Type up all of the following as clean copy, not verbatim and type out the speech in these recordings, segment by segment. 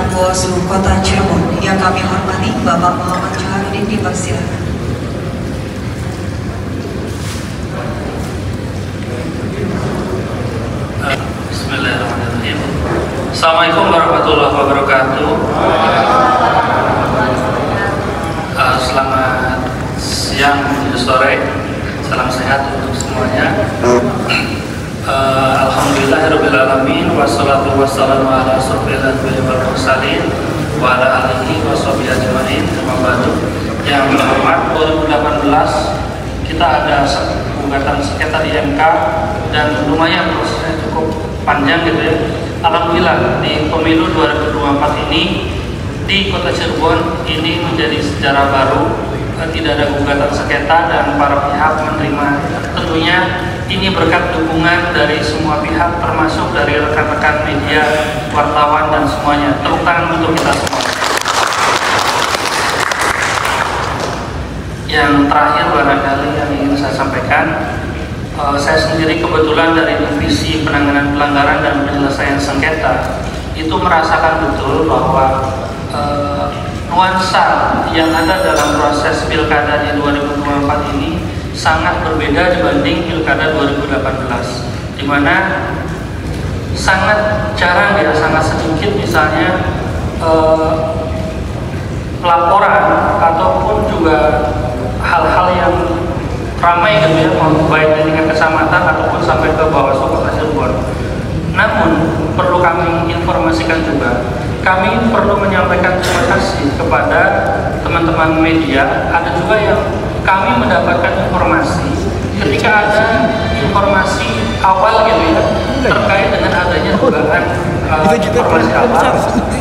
pimpinan Bawaslu Kota Cirebon yang kami hormati, Bapak Muhammad Joharudin, dipersilakan. Bismillahirrahmanirrahim. Assalamualaikum warahmatullahi wabarakatuh. Selamat siang menuju sore. Salam sehat untuk semuanya. Alhamdulillahirrahmanirrahim. Wassalatu wassalamu ala asyrofil anbiya'i wal mursalin wa ala alihi wa sahbihi ajma'in. Yang terhormat, 2018 kita ada gugatan sengketa di MK dan lumayan prosesnya cukup panjang gitu ya. Alhamdulillah di pemilu 2024 ini di Kota Cirebon ini menjadi sejarah baru, tidak ada gugatan sengketa dan para pihak menerima. Tentunya ini berkat dukungan dari semua pihak, termasuk dari rekan-rekan media, wartawan dan semuanya. Tepuk tangan untuk kita semua. Yang terakhir barangkali yang ingin saya sampaikan, saya sendiri kebetulan dari Divisi Penanganan Pelanggaran dan Penyelesaian Sengketa itu merasakan betul bahwa nuansa yang ada dalam proses pilkada di 2024 ini sangat berbeda dibanding pilkada 2018, di mana sangat jarang ya, sangat sedikit misalnya laporan ataupun juga hal-hal yang ramai gitu ya, baik dari tingkat kecamatan ataupun sampai ke Bawaslu Kota Cirebon. Namun perlu kami informasikan juga, kami perlu menyampaikan terima kasih kepada teman-teman media. Ada juga yang kami mendapatkan informasi ketika ada informasi awal gitu ya, terkait dengan adanya dugaan informasi awal,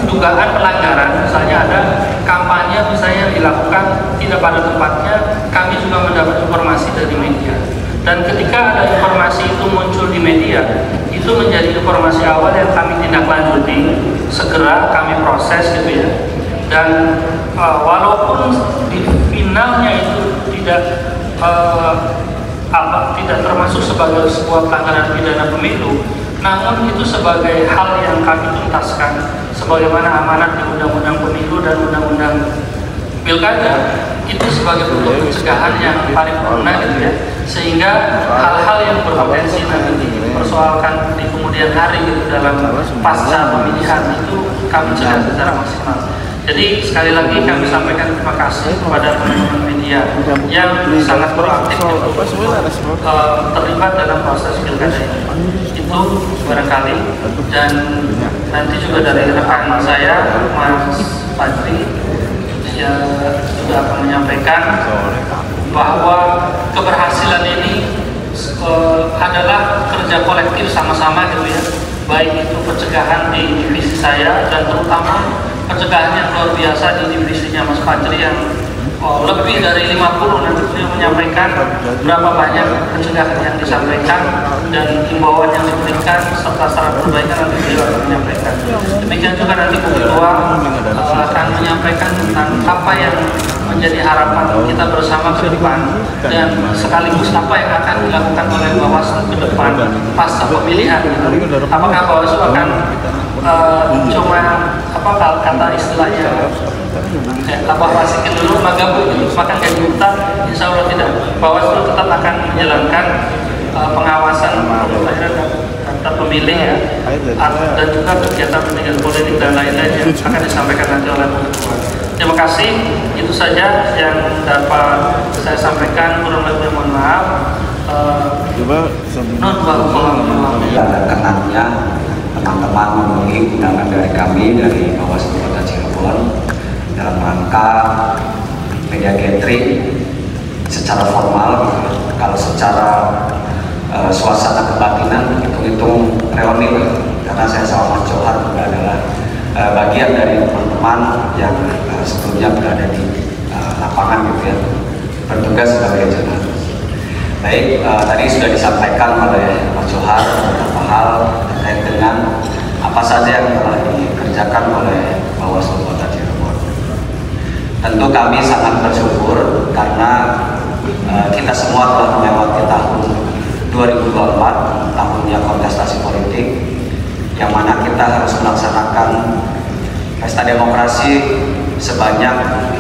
dugaan pelanggaran, misalnya ada kampanye misalnya dilakukan tidak pada tempatnya, kami juga mendapat informasi dari media. Dan ketika ada informasi itu muncul di media, itu menjadi informasi awal yang kami tindak lanjuti, segera kami proses gitu ya. Dan walaupun di finalnya itu tidak termasuk sebagai sebuah pelanggaran pidana pemilu, namun itu sebagai hal yang kami tuntaskan sebagaimana amanat di Undang-Undang Pemilu dan Undang-Undang Pilkada, itu sebagai bentuk pencegahan yang paripurna gitu ya, sehingga hal-hal yang berpotensi nanti dipersoalkan di kemudian hari gitu dalam pasca pemilihan itu kami cegah secara maksimal. Jadi sekali lagi kami sampaikan terima kasih kepada teman-teman media yang sangat proaktif untuk terlibat dalam proses pilkada ini. Itu barangkali, dan nanti juga dari rekan saya Mas Fajri ya, juga akan menyampaikan bahwa keberhasilan ini adalah kerja kolektif sama-sama gitu ya, baik itu pencegahan di divisi saya dan terutama pencegahan yang luar biasa di divisinya Mas Fajri yang lebih dari 50. Nanti beliau menyampaikan berapa banyak pencegahan yang disampaikan dan himbauan yang diberikan serta saran perbaikan, nanti beliau akan menyampaikan. Demikian juga nanti Bu Ketua akan menyampaikan tentang apa yang menjadi harapan kita bersama ke depan dan sekaligus apa yang akan dilakukan oleh Bawaslu ke depan pasca pemilihan. Apakah Bawaslu akan cuma apa kata istilahnya lapor wasikin dulu magabu gitu, makan gaji buta? Insya Allah tidak. Bawaslu tetap akan menjalankan pengawasan daftar pemilih ya, dan juga kegiatan pendidikan politik dan lain-lain yang akan disampaikan nanti oleh Bu Ketua. Terima kasih, itu saja yang dapat saya sampaikan. Kurang lebih mohon maaf. Kenannya teman-teman memenuhi undangan dari kami dari Bawaslu Kota Cirebon dalam rangka media gathering secara formal. Kalau secara suasana kebatinan hitung-hitung reuni, karena saya sama Mas Johar juga adalah bagian dari teman-teman yang sebelumnya berada di lapangan gitu ya, bertugas sebagai jurnalis. Baik, tadi sudah disampaikan oleh Mas Johar beberapa hal terkait dengan apa saja yang telah dikerjakan oleh Bawaslu Kota Cirebon. Tentu kami sangat bersyukur karena kita semua telah melewati tahun 2024, tahunnya kontestasi politik, yang mana kita harus melaksanakan pesta demokrasi sebanyak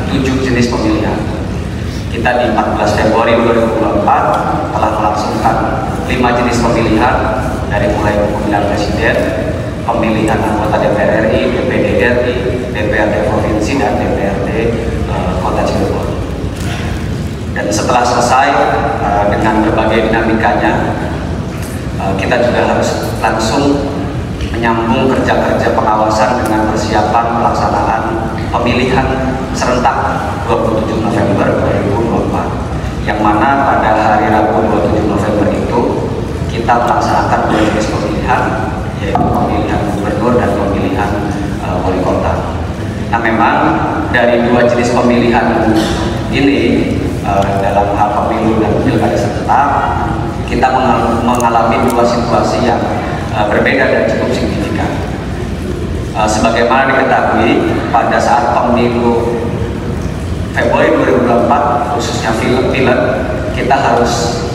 7 jenis pemilihan. Kita di 14 Februari 2024 telah melangsungkan 5 jenis pemilihan, dari mulai pemilihan presiden, pemilihan anggota DPR RI, DPD RI, DPRD Provinsi, dan DPRD Kota Cirebon. Dan setelah selesai dengan berbagai dinamikanya, kita juga harus langsung menyambung kerja-kerja pengawasan dengan persiapan pelaksanaan pemilihan serentak 27 November 2024, yang mana pada hari Rabu 27 November itu kita melaksanakan 2 jenis pemilihan, yaitu pemilihan gubernur dan pemilihan wali kota. Nah, memang dari 2 jenis pemilihan ini dalam hal pemilu dan pilkada serentak, kita mengalami 2 situasi yang berbeda dan cukup signifikan. Sebagaimana diketahui, pada saat pemilu Februari 2024, khususnya pilek, kita harus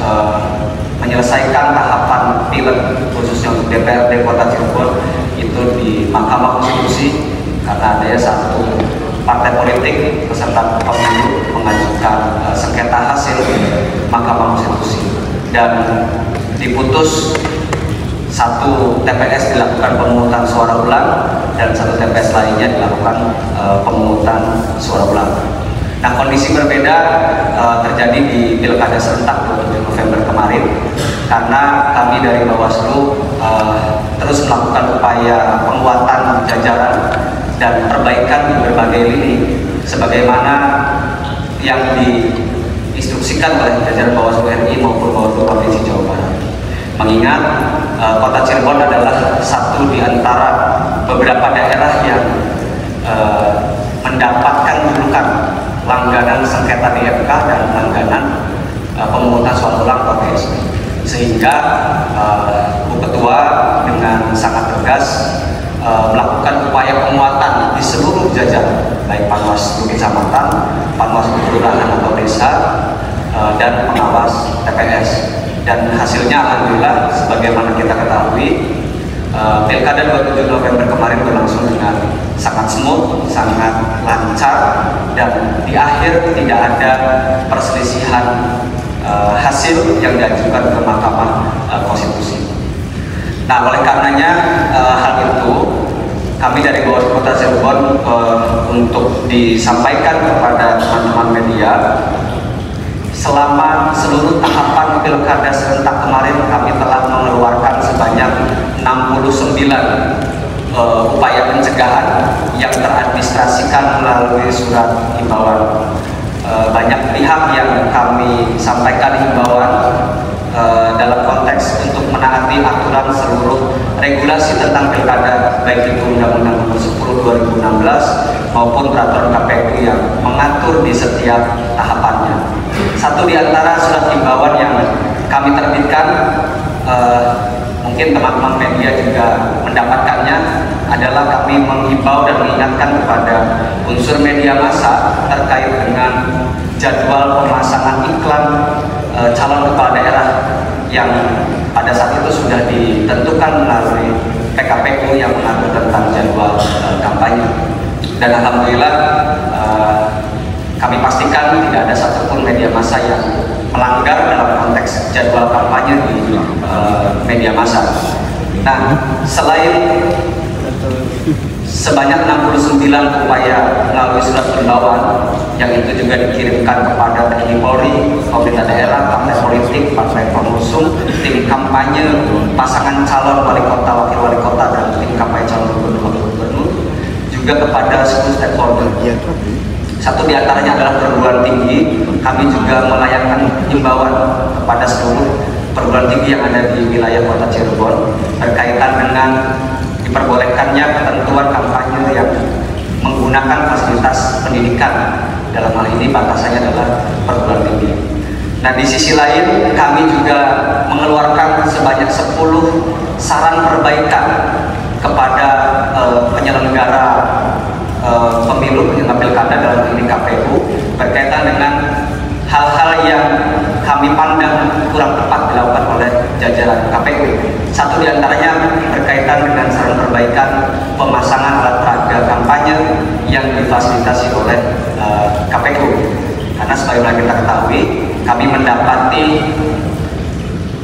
menyelesaikan tahapan pilek khususnya untuk DPRD Kota Cirebon itu di Mahkamah Konstitusi, karena adanya satu partai politik peserta pemilu mengajukan sengketa hasil Mahkamah Konstitusi, dan diputus 1 TPS dilakukan pemungutan suara ulang dan 1 TPS lainnya dilakukan pemungutan suara ulang. Nah, kondisi berbeda terjadi di pilkada serentak 27 November kemarin, karena kami dari Bawaslu terus melakukan upaya penguatan jajaran dan perbaikan di berbagai lini, sebagaimana yang diinstruksikan oleh jajaran Bawaslu RI maupun Bawaslu Provinsi Jawa Barat. Mengingat Kota Cirebon adalah satu di antara beberapa daerah yang mendapatkan julukan langganan sengketa di MK dan langganan pemungutan suara ulang KPSB, sehingga Bu Ketua dengan sangat tegas melakukan upaya penguatan di seluruh jajaran, baik Panwaslu Kecamatan, Panwaslu Kelurahan atau Desa, dan pengawas TPS. Dan hasilnya alhamdulillah, sebagaimana kita ketahui, pilkada 27 November kemarin berlangsung dengan sangat smooth, sangat lancar, dan di akhir tidak ada perselisihan hasil yang diajukan ke Mahkamah Konstitusi. Nah, oleh karenanya hal itu kami dari Bawaslu Kota Cirebon untuk disampaikan kepada teman-teman media, selama seluruh tahapan pilkada serentak kemarin kami telah mengeluarkan sebanyak 69 upaya pencegahan yang teradministrasikan melalui surat himbauan. Banyak pihak yang kami sampaikan himbauan dalam konteks untuk menaati aturan seluruh regulasi tentang pilkada, baik itu Undang-Undang Nomor 10 2016 maupun peraturan KPU yang mengatur di setiap tahapannya. Satu di antara surat himbauan yang kami terbitkan, mungkin teman-teman media juga mendapatkannya, adalah kami menghimbau dan mengingatkan kepada unsur media massa terkait dengan jadwal pemasangan iklan calon kepala daerah yang pada saat itu sudah ditentukan melalui PKPU yang mengatur tentang jadwal kampanye. Dan alhamdulillah kami pastikan tidak ada satupun media massa yang melanggar dalam konteks jadwal kampanye di media massa. Nah, selain sebanyak 69 upaya melalui surat himbauan yang itu juga dikirimkan kepada TNI Polri, pemerintah daerah, partai politik, partai pengusung, tim kampanye, pasangan calon wali kota, wakil wali kota, dan tim kampanye calon gubernur, wakil gubernur, juga kepada 10 stakeholder. Satu di antaranya adalah perguruan tinggi. Kami juga melayangkan himbauan kepada seluruh perguruan tinggi yang ada di wilayah Kota Cirebon berkaitan dengan diperbolehkannya ketentuan kampanye yang menggunakan fasilitas pendidikan. Dalam hal ini batasannya adalah perguruan tinggi. Nah, di sisi lain kami juga mengeluarkan sebanyak 10 saran perbaikan kepada penyelenggara pemilu, penyelenggara pilkada, dalam hal ini KPU, berkaitan dengan hal-hal yang kami pandang kurang tepat dilakukan oleh jajaran KPU. Satu di antaranya berkaitan dengan saran perbaikan pemasangan alat peraga lembaga kampanye yang difasilitasi oleh KPU. Karena sebagaimana kita ketahui, kami mendapati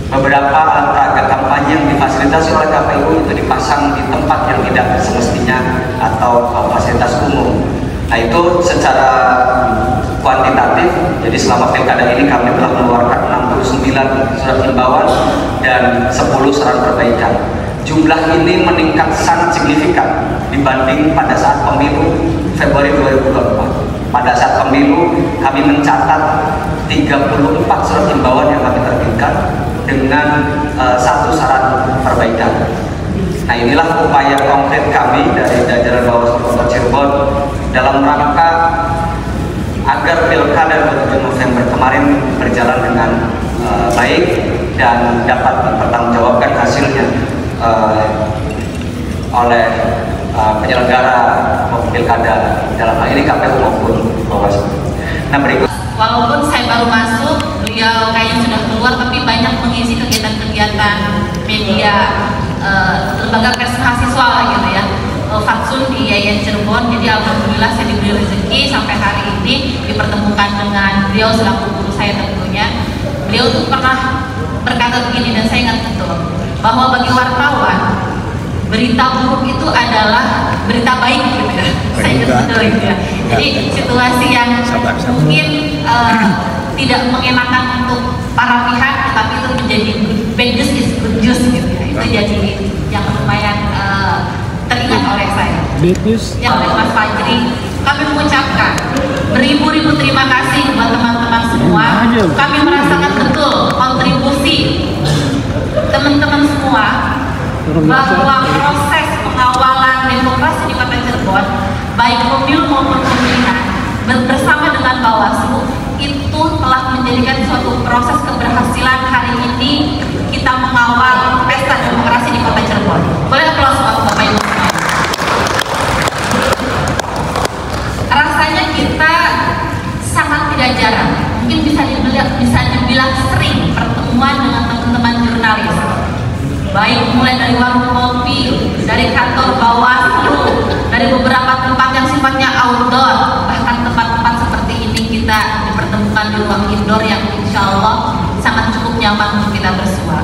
beberapa alat peraga kampanye yang difasilitasi oleh KPU itu dipasang di tempat yang tidak semestinya atau fasilitas umum. Nah, itu secara kuantitatif, jadi selama pilkada ini kami telah mengeluarkan 69 surat himbauan dan 10 saran perbaikan. Jumlah ini meningkat sangat signifikan dibanding pada saat pemilu Februari 2024. Pada saat pemilu kami mencatat 34 surat himbauan yang kami terbitkan dengan 1 saran perbaikan. Nah, inilah upaya konkret kami dari jajaran Bawaslu Kota Cirebon dalam rangka agar pilkada 27 November kemarin berjalan dengan baik dan dapat dipertanggungjawabkan hasilnya oleh penyelenggara pilkada, dalam hal ini KPU maupun Bawaslu. Nah, berikut. Walaupun saya baru masuk, beliau kayaknya sudah keluar, tapi banyak mengisi kegiatan-kegiatan media, lembaga pers mahasiswa lah gitu ya, Fatsun di Yayan Cirebon. Jadi alhamdulillah saya diberi rezeki sampai hari ini dipertemukan dengan beliau selaku guru saya tentunya. Beliau tuh pernah berkata begini, dan saya ingat betul, bahwa bagi wartawan berita buruk itu adalah berita baik gitu ya. Saya ingat betul gitu ya. Jadi situasi yang mungkin tidak mengenakan untuk para pihak, tetapi itu menjadi bad news is good news gitu ya. Itu jadi yang lumayan teringat oleh saya. Bad news. Yang oleh Mas Fajri, kami mengucapkan beribu-ribu terima kasih buat teman-teman semua. Kami merasakan betul kontribusi teman-teman semua bahwa proses pengawalan demokrasi di Kota Cirebon, baik pemilu maupun pemilihan, bersama dengan Bawaslu itu telah menjadikan suatu proses keberhasilan hari ini kita mengawal pesta demokrasi di Kota Cirebon. Boleh aplaus Bapak Ibu semua. Rasanya kita sangat tidak jarang, mungkin bisa dibilang sering pertemuan dengan teman-teman jurnalis, baik mulai dari warung kopi, dari kantor Bawaslu, dari beberapa tempat yang sifatnya outdoor, bahkan tempat-tempat seperti ini kita dipertemukan di ruang indoor yang insya Allah sangat cukup nyaman untuk kita bersua.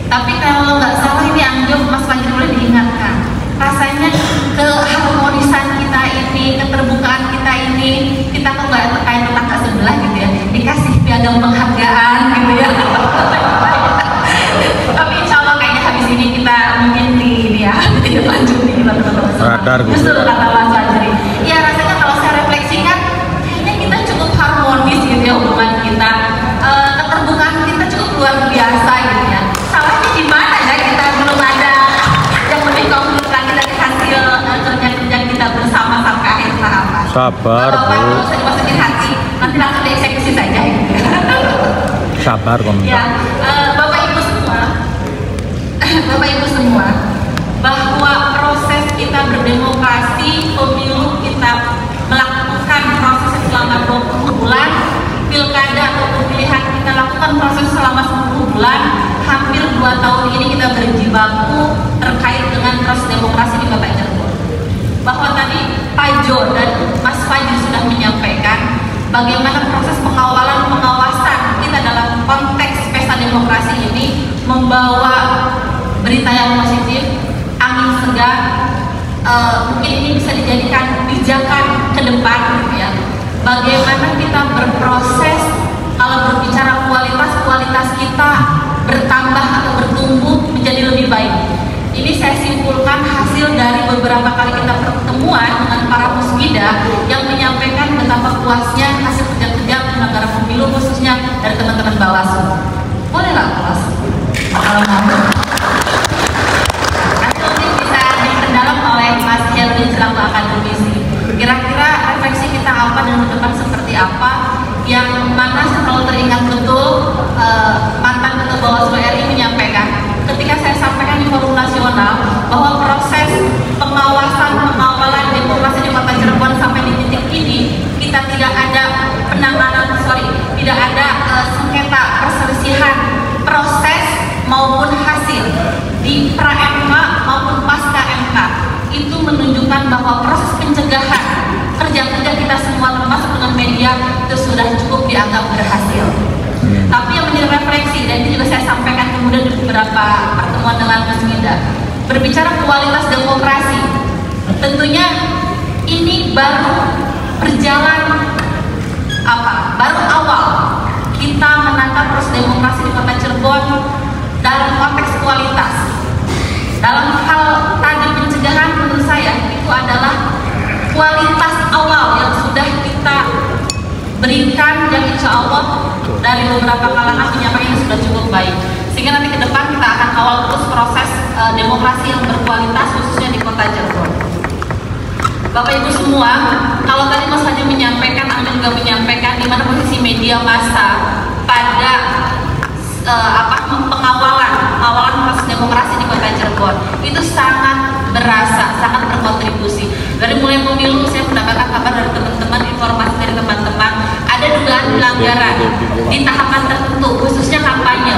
Tapi kalau nggak salah ini Anjum, Mas Fajri boleh diingatkan, rasanya keharmonisan kita ini, keterbukaan kita ini, kita kok nggak kayak tetangga sebelah gitu ya, dikasih piagam penghargaan gitu ya. Tapi insya Allah kayaknya habis ini kita mungkin ini ya, tidak lanjut nih teman-teman. Radar gitu. Betul kata Mas Fajri. Iya, rasanya kalau saya refleksikan, kayaknya kita cukup harmonis gitu ya hubungan kita, keterbukaan kita cukup luar biasa gitu ya. Salahnya di mana ya kita belum ada yang lebih konkret lagi dari hasil kerja-kerja kita bersama sampai akhir tahapan. Sabar, Bu. Kalau usah dimasukin hati, nanti langsung dieksekusi saja gitu ya. Sabar, Kom. Ya, Bapak Ibu semua, bahwa proses kita berdemokrasi, pemilu kita melakukan proses selama 20 bulan, pilkada atau pemilihan kita lakukan proses selama 10 bulan, hampir 2 tahun ini kita berjibaku terkait dengan proses demokrasi di Kota Cirebon. Bahwa tadi Pak Jo dan Mas Fajri sudah menyampaikan bagaimana proses pengawalan pengawasan kita dalam konteks pesta demokrasi ini membawa berita yang positif, angin segar, mungkin ini bisa dijadikan pijakan ke depan gitu ya. Bagaimana kita berproses, kalau berbicara kualitas kita bertambah atau bertumbuh menjadi lebih baik. Ini saya simpulkan hasil dari beberapa kali kita pertemuan dengan para musbida yang menyampaikan betapa puasnya hasil kerja-kerja penyelenggara pemilu, khususnya dari teman-teman Bawaslu. Bolehlah puas kalau mau. Nanti bisa diperdalam oleh Mas Helmi selaku akademisi. Kira-kira refleksi kita apa dan ke depan seperti apa? Yang mana selalu teringat betul mantan Ketua Bawaslu RI menyampaikan ketika saya sampaikan di forum nasional bahwa proses pengawalan demokrasi di Kota Cirebon sampai di titik ini kita tidak ada tidak ada sengketa perselisihan proses maupun hasil di pra MK maupun pasca MK, itu menunjukkan bahwa sudah cukup dianggap berhasil. Tapi yang menjadi refleksi, dan ini juga saya sampaikan kemudian di beberapa pertemuan dengan Mas Minda, berbicara kualitas demokrasi, tentunya ini baru berjalan baru awal kita menangkap proses demokrasi di Kota Cirebon dalam konteks kualitas. Dalam hal tadi pencegahan, menurut saya itu adalah kualitas awal yang sudah kita berikan, yang insya Allah dari beberapa kalangan penyampaian yang sudah cukup baik, sehingga nanti ke depan kita akan kawal terus proses demokrasi yang berkualitas khususnya di Kota Cirebon. Bapak Ibu semua, kalau tadi Mas Haji menyampaikan, Anda juga menyampaikan di mana posisi media massa pada pengawalan proses demokrasi di Kota Cirebon itu sangat berasa, sangat berkontribusi. Dari mulai pemilu saya mendapatkan kabar dari teman-teman, informasi dari teman-teman, ada dugaan pelanggaran di tahapan tertentu, khususnya kampanye.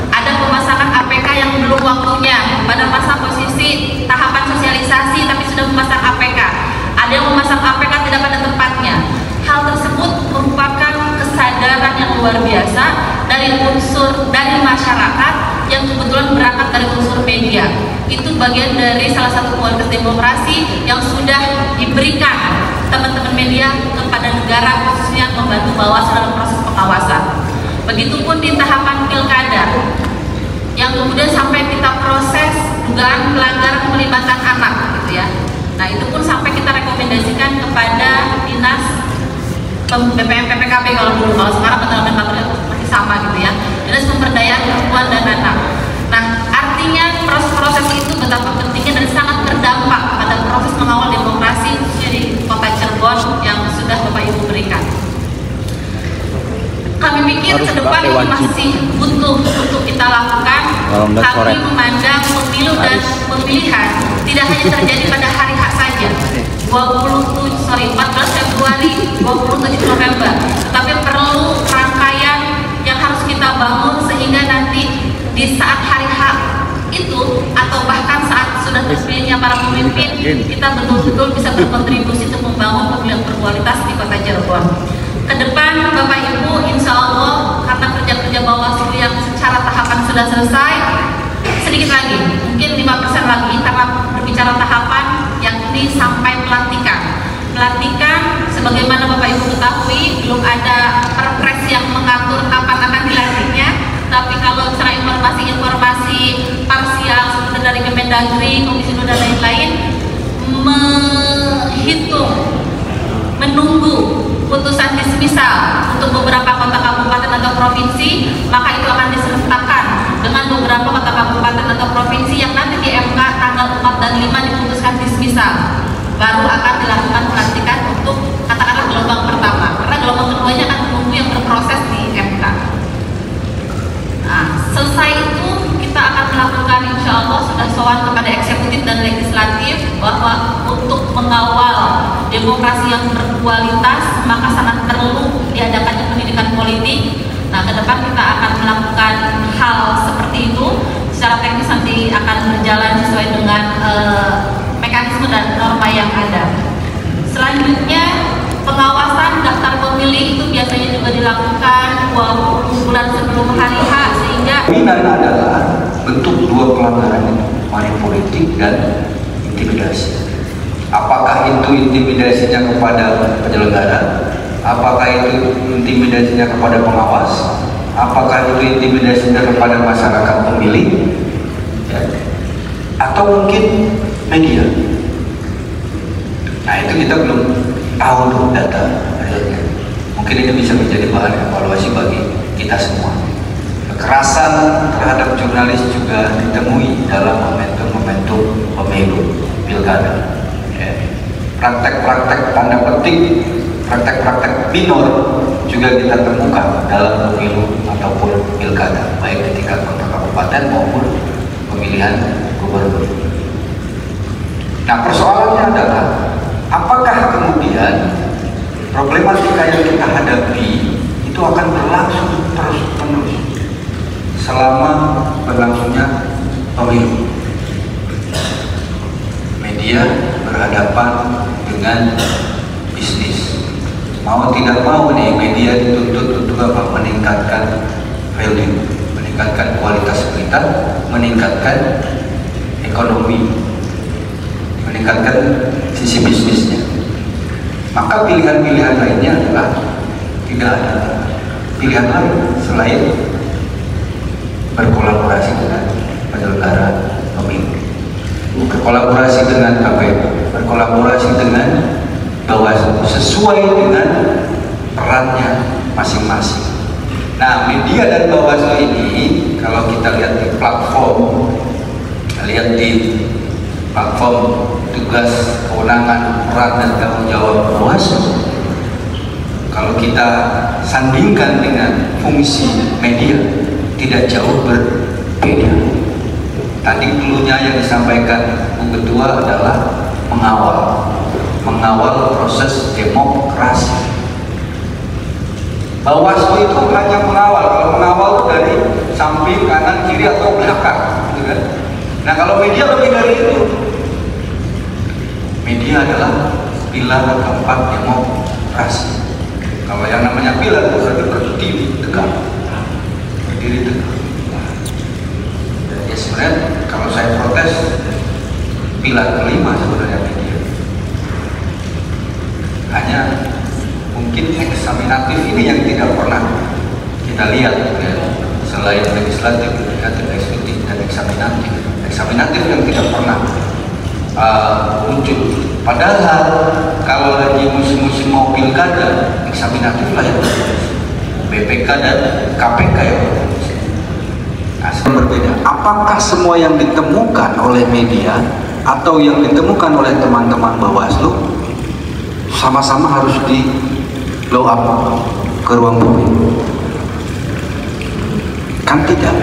Ada pemasangan APK yang belum waktunya pada masa posisi tahapan sosialisasi, tapi sudah memasang APK. Ada yang memasang APK tidak pada tempatnya. Hal tersebut merupakan kesadaran yang luar biasa dari masyarakat yang kebetulan berangkat dari unsur media. Itu bagian dari salah satu kualitas demokrasi yang sudah diberikan teman-teman media kepada negara, khususnya membantu Bawaslu dalam proses pengawasan. Begitupun di tahapan pilkada yang kemudian sampai kita proses dugaan pelanggaran melibatkan anak, gitu ya. Nah, itu pun sampai kita rekomendasikan kepada dinas BPM PPKB kalau dulu, kalau sekarang nomenklaturnya masih sama gitu ya, dinas pemberdayaan perempuan dan anak. Nah, artinya proses-proses itu betapa pentingnya dan sangat berdampak pada proses mengawal demokrasi khususnya di Kota Cirebon yang sudah Bapak Ibu berikan. Kami pikir ke depan ini masih butuh untuk kita lakukan. Kami memandang pemilu dan pemilihan tidak hanya terjadi pada hari H saja, 14 Februari, 27 November, tetapi perlu rangkaian yang harus kita bangun sehingga nanti di saat hari H itu atau bahkan saat sudah terpilihnya para pemimpin, kita betul-betul bisa berkontribusi untuk membangun pemilihan berkualitas di Kota Cirebon. Ke depan Bapak Ibu, insya Allah karena kerja-kerja Bawaslu yang secara tahapan sudah selesai, sedikit lagi, mungkin 5% lagi karena berbicara tahapan, yakni sampai pelantikan. Pelantikan, sebagaimana Bapak Ibu ketahui, belum ada perpres yang mengatur kapan akan dilantiknya. Tapi kalau secara informasi parsial seperti dari Kemendagri, Komisi 2 dan lain-lain, menunggu putusan dismisal untuk beberapa kota kabupaten atau provinsi, maka itu akan disertakan dengan beberapa kota kabupaten atau provinsi yang nanti di MK tanggal 4 dan 5 diputuskan dismisal. Baru akan dilakukan pelantikan untuk katakanlah gelombang pertama, karena gelombang keduanya akan menunggu yang berproses di MK. Nah, selesai itu kita akan melakukan, insya Allah sudah sowan kepada eksekutif dan legislatif bahwa untuk mengawal demokrasi yang berkualitas maka sangat perlu diadakannya pendidikan politik. Nah, ke depan kita akan melakukan hal seperti itu. Secara teknis nanti akan berjalan sesuai dengan mekanisme dan norma yang ada. Selanjutnya, pengawasan daftar pemilih itu biasanya juga dilakukan 20 bulan sebelum hari H, sehingga pidana adalah bentuk dua pelanggaran itu, money politik dan intimidasi. Apakah itu intimidasinya kepada penyelenggara? Apakah itu intimidasinya kepada pengawas? Apakah itu intimidasinya kepada masyarakat pemilih? Ya. Atau mungkin media? Nah, itu kita belum tahu data realnya. Mungkin ini bisa menjadi bahan evaluasi bagi kita semua. Kekerasan terhadap jurnalis juga ditemui dalam momentum pemilu pilkada. Praktek-praktek tanda petik, praktek-praktek minor juga kita temukan dalam pemilu ataupun pilkada, baik di tingkat kota kabupaten maupun pemilihan gubernur. Nah, persoalannya adalah apakah kemudian problematika yang kita hadapi itu akan berlangsung terus-menerus selama berlangsungnya pemilu. Media berhadapan dengan bisnis, mau tidak mau nih media dituntut untuk apa? Meningkatkan value, meningkatkan kualitas berita, meningkatkan ekonomi, meningkatkan sisi bisnisnya. Maka pilihan-pilihan lainnya adalah tidak ada pilihan lain selain berkolaborasi dengan penyelenggara pemilu, berkolaborasi dengan KPU, berkolaborasi dengan Bawaslu sesuai dengan perannya masing-masing. Nah, media dan Bawaslu ini kalau kita lihat di platform, tugas, kewenangan, peran dan tanggung jawab Bawaslu, kalau kita sandingkan dengan fungsi media tidak jauh berbeda. Tadi dulunya yang disampaikan Bu Ketua adalah mengawal proses demokrasi. Bawaslu itu hanya mengawal, kalau mengawal dari samping, kanan, kiri atau belakang, gitu kan? Nah, kalau media lebih dari itu. Media adalah pilar keempat demokrasi. Kalau yang namanya pilar berarti berdiri tegak, Ya sebenarnya kalau saya protes, pilar kelima sebenarnya media. Hanya mungkin eksaminatif ini yang tidak pernah kita lihat, ya. Selain legislatif, eksekutif, dan eksaminatif yang tidak pernah muncul. Padahal kalau lagi musim-musim mau pilkada, eksaminatif lah ya, BPK dan KPK ya. Berbeda. Apakah semua yang ditemukan oleh media atau yang ditemukan oleh teman-teman Bawaslu sama-sama harus di blow up ke ruang publik? Kan tidak.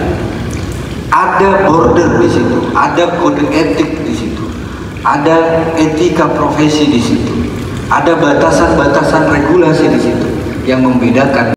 Ada border di situ, ada kode etik di situ, ada etika profesi di situ, ada batasan-batasan regulasi di situ yang membedakan